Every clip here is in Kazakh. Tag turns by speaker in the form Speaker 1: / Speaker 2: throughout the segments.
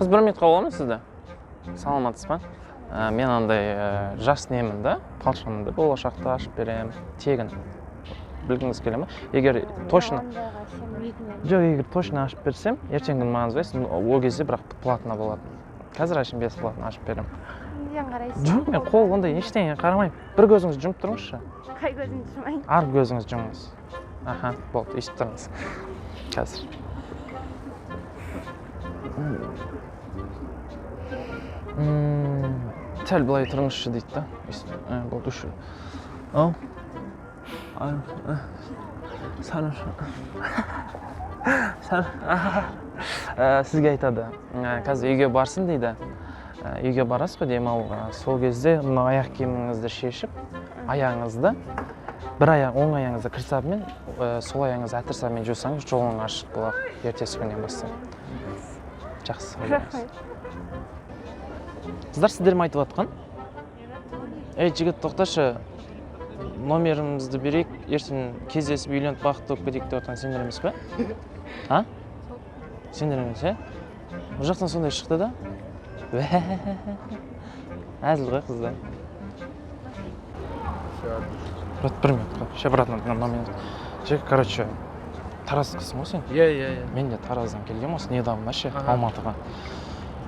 Speaker 1: Қыз, бір минутқа бола ма сізді? Саламатсыз ба? Мен андай жас немін да, талшынымды болашақта ашып берем, тегін. Білгіңіз келе ма? Егер точно ашып берсем, ертеңгі күні маған звайсың, ол кезде бірақ платно болады. Қазір ашын бесплатно ашып берем. Жоқ, мен қол ондай ештеңе қарамаймын. Bir көзіңізді жұмып тұрыңызшы.
Speaker 2: Қай көзімді жұмайын?
Speaker 1: Ар көзіңізді жұмыңыз. Аха, болды, естіп тұрыңыз. Қазір. Сәл былай тұрыңызшы дейді да. Болды, үш. Ау. Сізге айтады, қазір үйге барсын дейді. Үйге барасыз ғой демалуға. Сол кезде мына аяқ киіміңізді шешіп, аяғыңызды, бір аяқ, оң аяғыңызды кірсабымен, сол аяғыңызды әтір сабымен жусаңыз, жолың ашық болады ертесі күннен бастап. Жақсы. Қыздар, сіздер ме айтып жатқан? Ей, жігіт, тоқташы. Номерімізді берейік, ертең кездесіп үйленіп бақытты болып кетейік деп жатқан сендер емес пе? А? Сендер емес, е? Бұл жақтан сондай шықты да? Әзіл ғой, қыздар. Брат, бір минутқа. Ше, братның номер. Жек, короче, Таразсың ғой сен?
Speaker 3: Иә.
Speaker 1: Мен де Тараздан келгем осы недавно ше, Алматыға.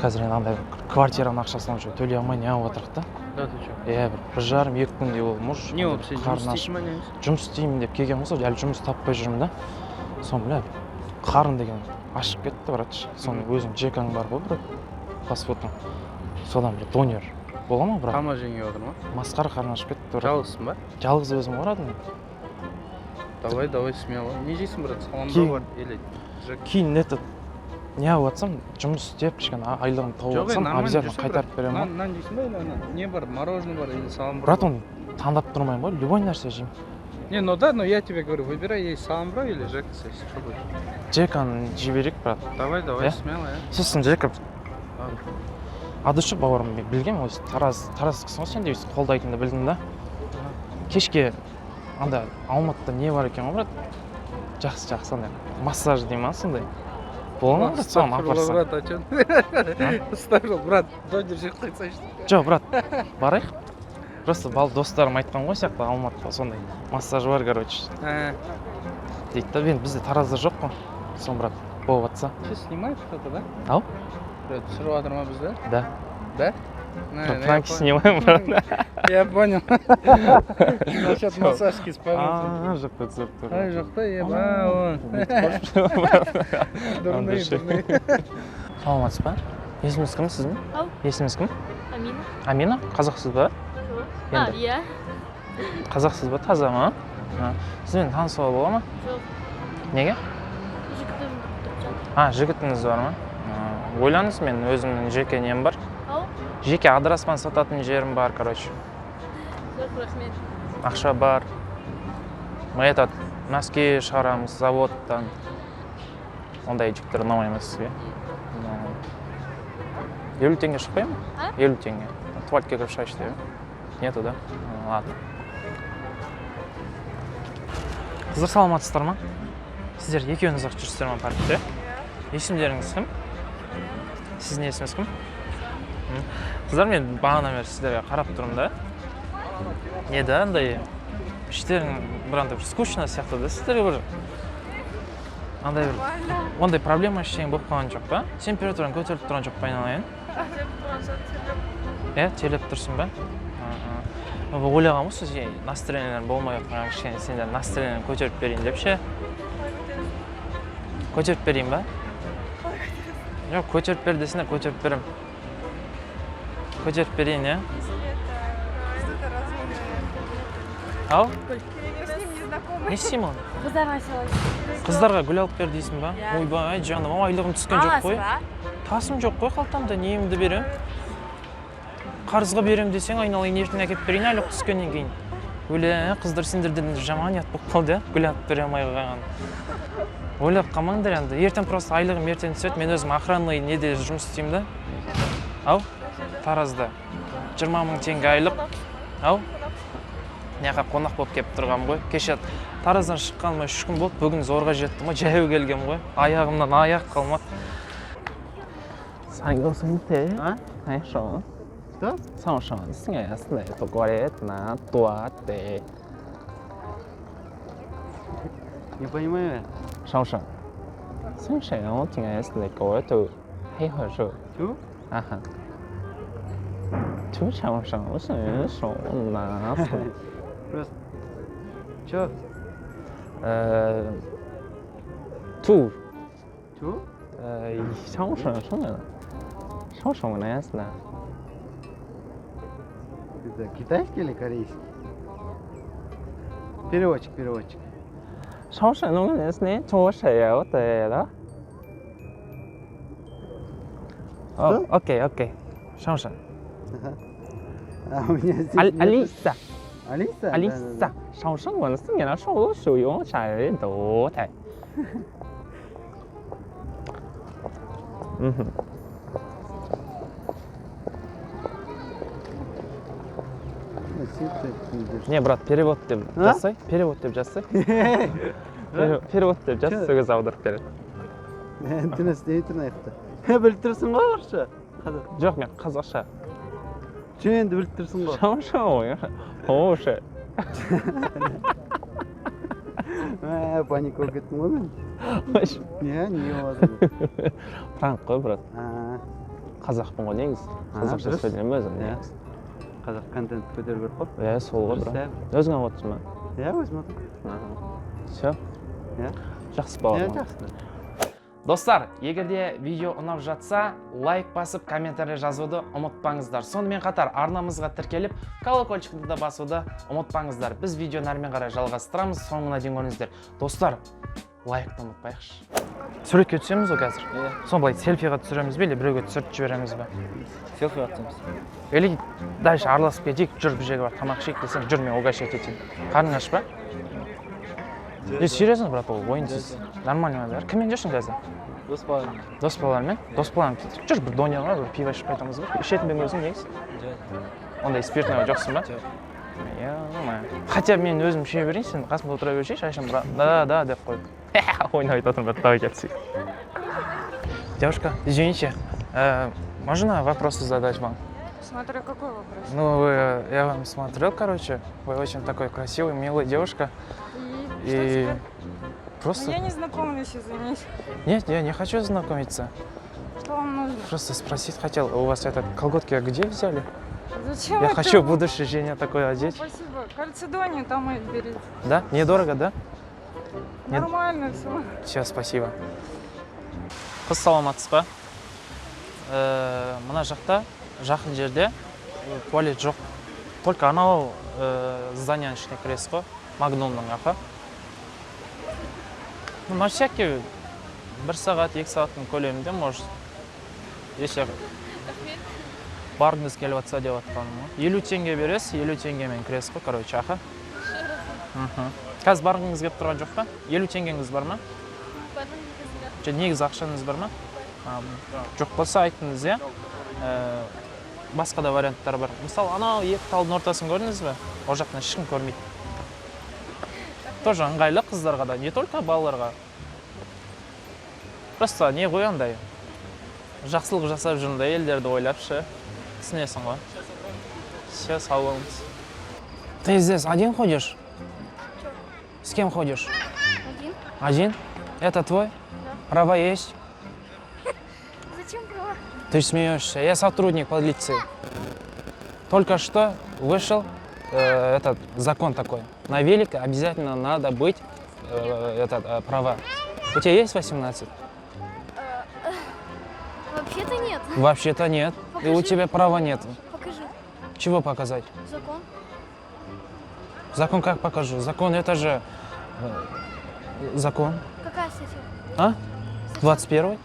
Speaker 1: Қазір енді андай квартираның ақшасын уже төлей алмай не алып отырық та.
Speaker 3: Да, ты чё?
Speaker 1: Бір жарым, екі күндей ол мұж.
Speaker 3: Не болып сен жұмыс істейсің ба не?
Speaker 1: Жұмыс істеймін деп келген болса, әлі жұмыс таппай жүрмін да. Соны біле, қарын деген ашып кетті, братшы. Соны өзің жекаң бар ғой, брат, паспортың. Содан бір донер. Бола ма, брат?
Speaker 3: Қама жеңге отыр ма?
Speaker 1: Масқара қарын ашып кетті, брат.
Speaker 3: Жалғызсың ба?
Speaker 1: Жалғыз өзім орадым.
Speaker 3: Давай, смело. Не жейсің, брат? Саламда бар, или жек?
Speaker 1: Кейін не алып атсам, жұмыс істеп, кішкене айлығын тауып атсам, обязательно қайтарып берем ба?
Speaker 3: Нан жейсің ба, или не бар, мороженое бар, или салам бар?
Speaker 1: Брат, оны таңдап тұрмайын ғой, любой нәрсе жеймін.
Speaker 3: Не, ну да, но я тебе говорю, выбирай, есть саламбра или жека, если что будешь.
Speaker 1: Жеканы жіберейік, брат.
Speaker 3: Давай, смело,
Speaker 1: Сосын жека. Адышы бауырым білгем, осы Тараз кісің ғой сен дейсің, қолдайтынды білдің да. Кешке анда Алматыда не бар екен ғой, брат? Жақсы, андай массаж дей ма сондай? Бола ма, брат, соны апарсаң?
Speaker 3: Брат, а чё? Ставил, брат, донер жеп қайтсайшы.
Speaker 1: Жоқ, брат, барайық. Просто достарым айтқан ғой сияқты Алматыда сондай массаж бар, короче. Дейді да, бізде Таразда жоқ қой. Сон, брат, болып атса.
Speaker 3: Че, снимает кто-то, да?
Speaker 1: Ау?
Speaker 3: Түсіріп жатыр ма бізді?
Speaker 1: Да.
Speaker 3: Да?
Speaker 1: Пранки снимаем, брат.
Speaker 3: Я понял. Насчет массажки спавнится.
Speaker 1: Жоқта түсіріп тұр.
Speaker 3: Ай, жоқта, Дұрный.
Speaker 1: Саламатсыз ба? Есіміңіз кім сіздің?
Speaker 2: Ау.
Speaker 1: Есіміңіз кім?
Speaker 2: Амина.
Speaker 1: Амина? Қазақсыз ба?
Speaker 2: Жоқ. Иә.
Speaker 1: Қазақсыз ба? Таза ма? Сізбен танысуға бола ма?
Speaker 2: Жоқ.
Speaker 1: Неге? Жігітіңіз бар ма? Ойлаңыз, мен өзімнің жеке нем бар.
Speaker 2: Ау?
Speaker 1: Жеке адреспен сататын жерім бар, короче.
Speaker 2: Жоқ, рахмет.
Speaker 1: Ақша бар. Мы носки шығарамыз заводтан. Ондай жіктер ұнамай ма сізге? 50 теңге шықпай ма? 50 теңге. Туалетке кіріп шығайшы деп. Нету, да? Ладно. Қыздар, саламатсыздар ма? Сіздер екеуіңіз ақ жүрсіздер ма паркте? Есімдеріңіз кім? Сіздің есіміңіз кім? Қыздар, мен бағанадан бері сіздерге қарап тұрмын да. Не да, андай іштерің бір андай скучно сияқты да сіздерге бір. Андай бір ондай проблема ештеңе болып қалған жоқ па? Температураң көтеріліп тұрған жоқ па айналайын? Терлеп тұрсың ба? Ойлаған ғой, сіз настроенияларың болмай отқан кішкене сендер настроенияларын көтеріп берейін деп ше? Көтеріп берейін ба? Жоқ, көтеріп бер десіңдер, көтеріп берем. Көтеріп берейін, е? Ау? Не істеймін оны?
Speaker 2: Қыздарға салайын.
Speaker 1: Қыздарға гүл алып бер дейсің ба? Ойбай, жаным, айлығым түскен жоқ қой. Тасым жоқ қой қалтамда, немді берем? Қарызға берем десең, айналайын ертең әкеп берейін айлық түскеннен кейін. Өле, қыздар сендерден жаман ят болып қалды, гүл алып бере алмай қойған. Ойлап қалмаңдар енді. Ертең просто айлығым ертең түседі, мен өзім охранный неде жұмыс істеймін да. Ау? Таразда. 20 000 теңге айлық. Ау? Неға қонақ болып кеп тұрғам ғой. Кеше Тараздан шыққаныма 3 күн болды, бүгін зорға жеттім ғой, жаяу келгем ғой. Аяғымнан аяқ қалмады. 三个身体，А? 还手，
Speaker 3: Что?
Speaker 1: 上手是也是的，不过嘞那多的，
Speaker 3: Не понимаю.
Speaker 1: 上手，上手我听也是的，过头黑和手，
Speaker 3: Чё?
Speaker 1: 啊哈，就上手是手拿，
Speaker 3: Просто. Чё?
Speaker 1: two，
Speaker 3: Чё?
Speaker 1: 上手什么的，上手那也是的，
Speaker 3: Это китайский или корейский? Переводчик, переводчик.
Speaker 1: 上手那个也是的，左手要对的。哦，OK，上手。
Speaker 3: А у меня здесь нет.
Speaker 1: Алиса，
Speaker 3: Алиса? Да, да,
Speaker 1: Алиса，
Speaker 3: да.
Speaker 1: 上手我是给他手用啥人都台。嗯哼。 Не, брат, перевод деп жасай, перевод деп жасай. Перевод деп жаз, сөз аударып береді.
Speaker 3: Интернет істейтін айтты. Біліп тұрсың ғой орысша?
Speaker 1: Жоқ, мен қазақша.
Speaker 3: Че енді біліп тұрсың ғой?
Speaker 1: Шамша ғой, орысша.
Speaker 3: Паник болып кеттім ғой мен. Не болады?
Speaker 1: Франк қой, брат. Қазақпын ғой негізі. Қазақша сөйлеймін өзім.
Speaker 3: Қазақ контент көтеру керек қой.
Speaker 1: Иә, сол ғой, брат. Өзің алып отырсың ба?
Speaker 3: Иә, өзім отырмын.
Speaker 1: Все. Жақсы бауырым.
Speaker 3: Иә, жақсы.
Speaker 1: Достар, егерде видео ұнап жатса, лайк басып, комментарий жазуды ұмытпаңыздар. Сонымен қатар арнамызға тіркеліп, колокольчикті да басуды ұмытпаңыздар. Біз видеоны әрмен қарай жалғастырамыз, соңына дейін көріңіздер. Достар, лайкты ұмытпайықшы. Суретке түсеміз ғой қазір? Соны былай селфиға түсіреміз бе, или біреуге түсіріп жібереміз бе?
Speaker 3: Селфиға түсеміз.
Speaker 1: Или дальше араласып кетейік, жүр бір жерге бар, тамақ ішейік десең, жүр мен угощать етейін. Қарның аш па? Серьезно, брат, ол ойынсыз. Нормально бәрі. Кіммен жүрсің қазір?
Speaker 3: Дос балам.
Speaker 1: Дос балалармен? Дос балалармен кетіп жүр, бір донерға, бір пиво ішіп қайтамыз ба? Ішетін бе өзің негіз? Ондай спиртный жоқсың ба? Хотя мен өзім іше берейін, сен қасымда отыра бершей, шайшым да деп қойып. Ойнап айтып отырмын, давай келсек. Девушка, извините, можно вопросы задать вам?
Speaker 2: Смотря какой вопрос.
Speaker 1: Ну, я вам смотрел, короче, вы очень такой красивый, милая девушка. И просто...
Speaker 2: Я не знакомлюсь, извините.
Speaker 1: Нет, я не хочу знакомиться.
Speaker 2: Что вам нужно?
Speaker 1: Просто спросить хотел, у вас это колготки где взяли?
Speaker 2: Зачем
Speaker 1: Я
Speaker 2: это?
Speaker 1: хочу в будущее Женя такое одеть.
Speaker 2: Спасибо. Кальцидония там и берите.
Speaker 1: Да? Недорого, да? Нет.
Speaker 2: Нормально все.
Speaker 1: Все, спасибо. Қыз саламатсыз ба? Мына жақта, жақын жерде туалет жоқ. Только анау зданияның ішіне кіресіз ғой, Магнумның ақы. Ну, на всякий 1 сағат, 2 сағаттың көлемінде, может, если барғыңыз келіп жатса деп жатқаным ғой. 50 теңге бересіз, 50 теңгемен кіресіз ғой, короче, ақы. Қазір барғыңыз келіп тұрған жоқ па? 50 теңгеңіз бар ма? Негізі ақшаңыз бар ма? Жоқ болса айттыңыз, иә? Басқа да варианттар бар. Мысалы, анау екі талдың ортасын көрдіңіз бе? Ол жақтан ешкім көрмейді. Тоже ыңғайлы қыздарға да, не только балаларға. Просто не ғой андай. Жақсылық жасап жүрінде елдерді ойлапшы. Түсінесің ғой. Все, сау болыңыз. Ты здесь один ходишь? С кем ходишь?
Speaker 2: Один.
Speaker 1: Один? Это твой? Права есть?
Speaker 2: Зачем права?
Speaker 1: Ты смеешься. Я сотрудник полиции. Только что вышел этот закон такой. На велике обязательно надо быть права. У тебя есть 18?
Speaker 2: Вообще-то нет.
Speaker 1: Вообще-то нет.
Speaker 2: Покажи.
Speaker 1: И у тебя права нет.
Speaker 2: Покажи.
Speaker 1: Чего показать?
Speaker 2: Закон.
Speaker 1: Закон как покажу? Закон это же закон.
Speaker 2: Какая статья?
Speaker 1: А? 21-й?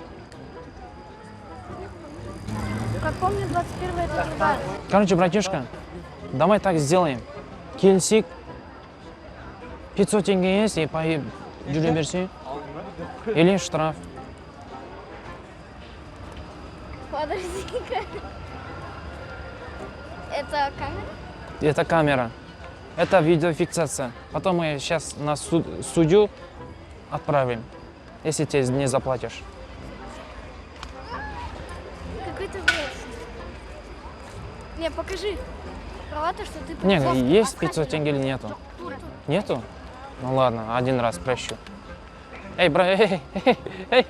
Speaker 2: Как помню, 21 это другая.
Speaker 1: Короче, братишка, давай так сделаем. Келсик, 500 тенге есть, и поедем жүре берсең. Или штраф.
Speaker 2: Подожди-ка. Это камера?
Speaker 1: Это камера. Это видеофиксация. Потом мы сейчас на судью отправим, если ты не заплатишь.
Speaker 2: ты знаешь? Не, покажи права, то, что ты
Speaker 1: Не,
Speaker 2: пришел.
Speaker 1: есть 500 тенге или нету? Нету? Ну ладно, один раз прощу. Эй, брат, эй.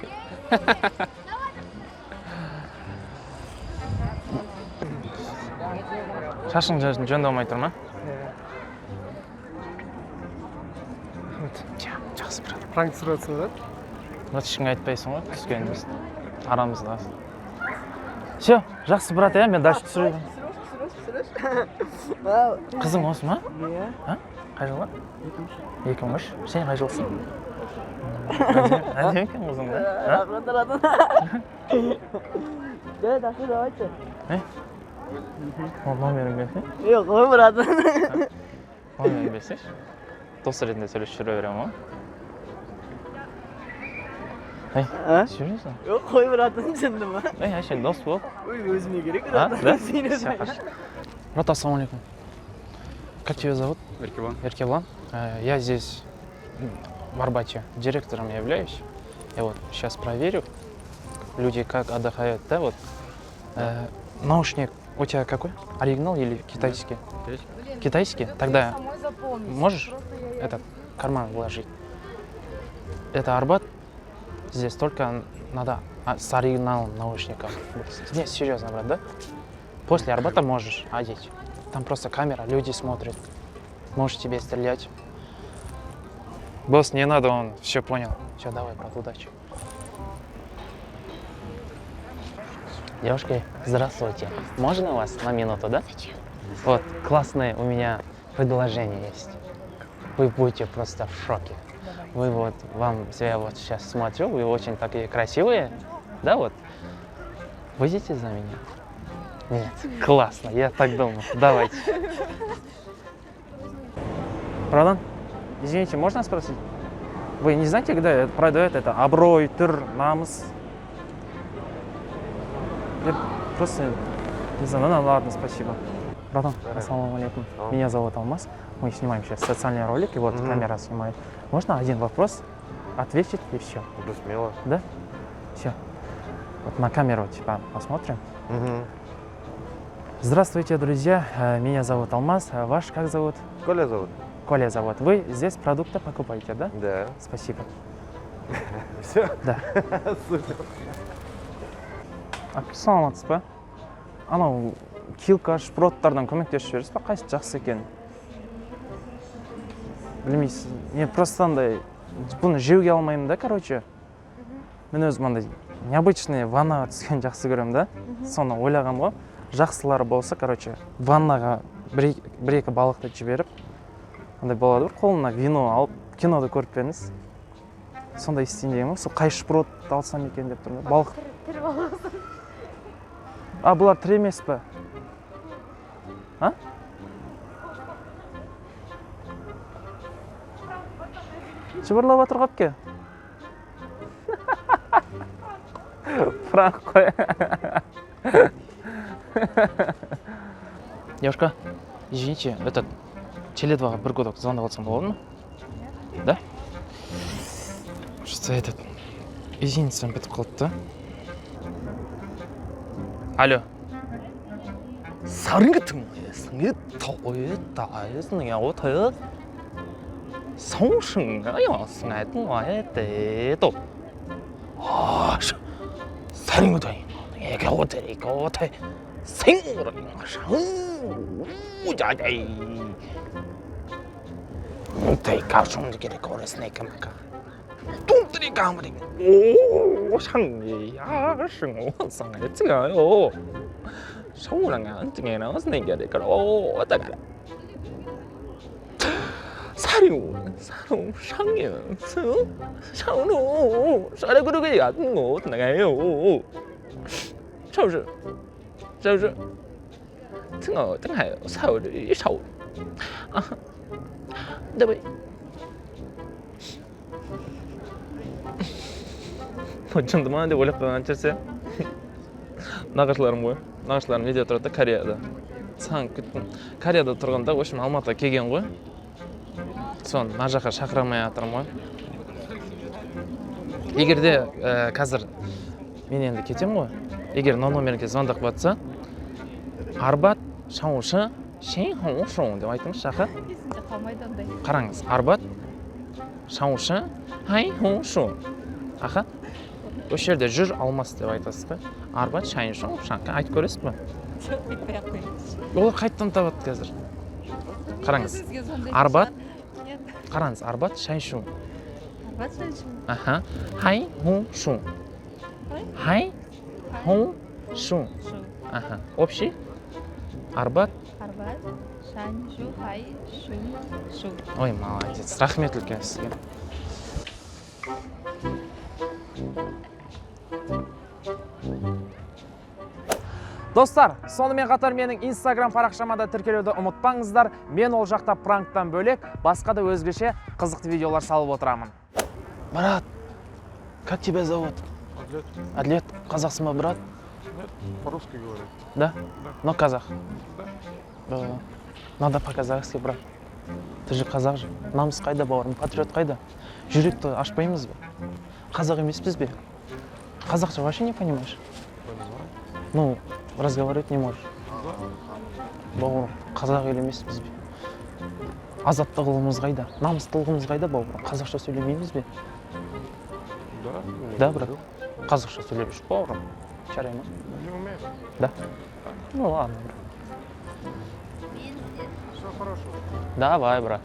Speaker 1: Шашың жөндемей тұр ма? Жақсы брат.
Speaker 3: Франксұрасың ба?
Speaker 1: Брат, ешкімге айтпайсың ғой, түскенімізді. Арамызда. Все, жақсы брат, мен дальше түсіремін. Қызың осы ма?
Speaker 4: Иә.
Speaker 1: Қай жылы? Екінші. Сен қай жылсың? Әдемі екен қызың ба?
Speaker 4: давайте.
Speaker 1: Ол номерін берсей?
Speaker 4: Жоқ, қой брат.
Speaker 1: Номерін берсейші? Дос ретінде сөйлесіп жүре беремін ғой. Ей, жүресің?
Speaker 4: Жоқ, қой брат, түсінді ма?
Speaker 1: Ей, әшейін дос бол.
Speaker 4: Ой, өзіме керек
Speaker 1: А,
Speaker 4: брат.
Speaker 1: да?
Speaker 4: Сені
Speaker 1: Все, хорошо. Брат, ассаляму. Как тебя зовут?
Speaker 3: Еркебан.
Speaker 1: Еркебан. Я здесь в Арбате директором являюсь. Я вот сейчас проверю, люди как отдыхают, да, вот. Наушник у тебя какой? Оригинал или китайский? Китайский? Тогда можешь этот карман вложить? Это Арбат. Здесь только надо с оригиналом наушником. Нет, серьезно, брат, да? После Арбата можешь одеть. Там просто камера, люди смотрят. Можешь тебе стрелять. Босс, не надо, он все понял. Все, давай, брат, удачи. Девушки, здравствуйте. Можно вас на минуту, да? Вот, классное у меня предложение есть. Вы будете просто в шоке. Вы вот, я вот сейчас смотрю, вы очень такие красивые, да, вот. Выйдете за меня? Нет, классно, я так думал. Давайте. Продан? Извините, можно спросить? Вы не знаете, где продают это? Аброй, тыр, намыс? Я просто не знаю, ну ладно, спасибо. Братан, ассаламу алейкум. Меня зовут Алмаз. Мы снимаем сейчас социальные ролики, вот камера снимает. Можно один вопрос ответить и все?
Speaker 5: Да, смело.
Speaker 1: Да? Все. Вот на камеру типа посмотрим. Здравствуйте, друзья. Меня зовут Алмаз. Ваш как зовут?
Speaker 5: Коля зовут?
Speaker 1: Коля зовут. Вы здесь продукты покупаете, да?
Speaker 5: Да.
Speaker 1: Спасибо.
Speaker 5: Все?
Speaker 1: Да.
Speaker 5: Супер.
Speaker 1: Саламатсыз ба? Анау килка, шпроттардан көмектесіп жібересіз ба? Қайсы жақсы екен? Білмейсіз. Мен просто андай бұны жеуге алмаймын да, короче. Мен өзім андай необычный ваннаға түскен жақсы көремін да. Соны ойлағам ғой. Жақсылары болса, короче, ваннаға бір-екі балықты жіберіп, андай болады бір қолына вино алып, киноды көріп беріңіз. Сондай істейін деген ғой. Сол қай шпрот алсам екен деп тұрмын. Балық. А, бұлар тірі емес пе? А? Жыбырлап отыр қапке. Франк қой. Девушка, извините, этот Теле2-ға бір годок звондап алсам болады ма? Да? Что этот? Извините, бітіп қалды да? Алло. Сарын кетің, сіңе тауы я вот это. Соушың, я сіңәйтін айты топ. Сарын кетің, еке оты. Сіңірің шың, ұжадай. Ұтай қашыңды керек орысына екемекі. 똥들이 까무리 오 상이 야승 상에 찍어요 서울랑 안 찍에 나와서 내게 될까 오 어떡하라 사료 상이 상로 사료 그러게 안 거 나가요 是不是这个真还少着一少啊对不对 Шынды ма деп ойлап қойған жерсе нағашыларым ғой. Нағашыларым неде тұрады? Кореяда. Саған күттім. Кореяда тұрғанда, в общем, Алматыға келген ғой. Соны мына жаққа шақыра алмай жатырмын ғой. Егер де қазір мен енді кетемін ғой. егер номерге звондап жатса, Арбат шаушы шен хоу деп айтыңыз шақа.
Speaker 6: Есімде қалмайды ондай.
Speaker 1: Қараңыз, Арбат шаушы хай хоу шу. Аха. Осы жерде жүр алмас деп айтасыз ба? Арбат шайын шоу шақа айтып көресіз ба?
Speaker 6: Жоқ, айтпай ақ қойыңыз.
Speaker 1: Олар қайттан табады қазір. Қараңыз.
Speaker 6: Сізге звондайтын
Speaker 1: Арбат.
Speaker 6: шығар. Нет.
Speaker 1: Қараңыз, Арбат шай шу.
Speaker 6: Арбат шай шу.
Speaker 1: Аха. Хай хоу шу. Хай хоу шу.
Speaker 6: Шу.
Speaker 1: Аха. Общий. Арбат.
Speaker 6: Арбат шай шу хай шу.
Speaker 1: Ой, молодец. Рахмет үлкен сізге. Достар, сонымен қатар менің Instagram парақшама да тіркелуді ұмытпаңыздар. Мен ол жақта пранктан бөлек, басқа да өзгеше қызықты видеолар салып отырамын. Брат, как тебя зовут?
Speaker 5: Адлет.
Speaker 1: Адлет, қазақсың ба, брат?
Speaker 5: Нет, по-русски говорит.
Speaker 1: Да? Но казах.
Speaker 5: Да.
Speaker 1: Надо по-казахски, брат. Ты же қазақ же. Намыс қайда, бауырым, патриот қайда? Жүректі ашпаймыз ба? Қазақ емеспіз бе? Қазақша вообще не понимаешь? Ну, разговаривать не можешь. Бауырым, қазақ ел емеспіз бе? Азаттығымыз қайда? Намыстылығымыз қайда, бауырым? Қазақша сөйлемейміз бе?
Speaker 5: Да?
Speaker 1: Да, брат? Қазақша сөйлеп жүр, бауырым. Жарай ма?
Speaker 5: Не умеешь?
Speaker 1: Да? Ну ладно, брат.
Speaker 5: Все хорошо.
Speaker 1: Давай, брат.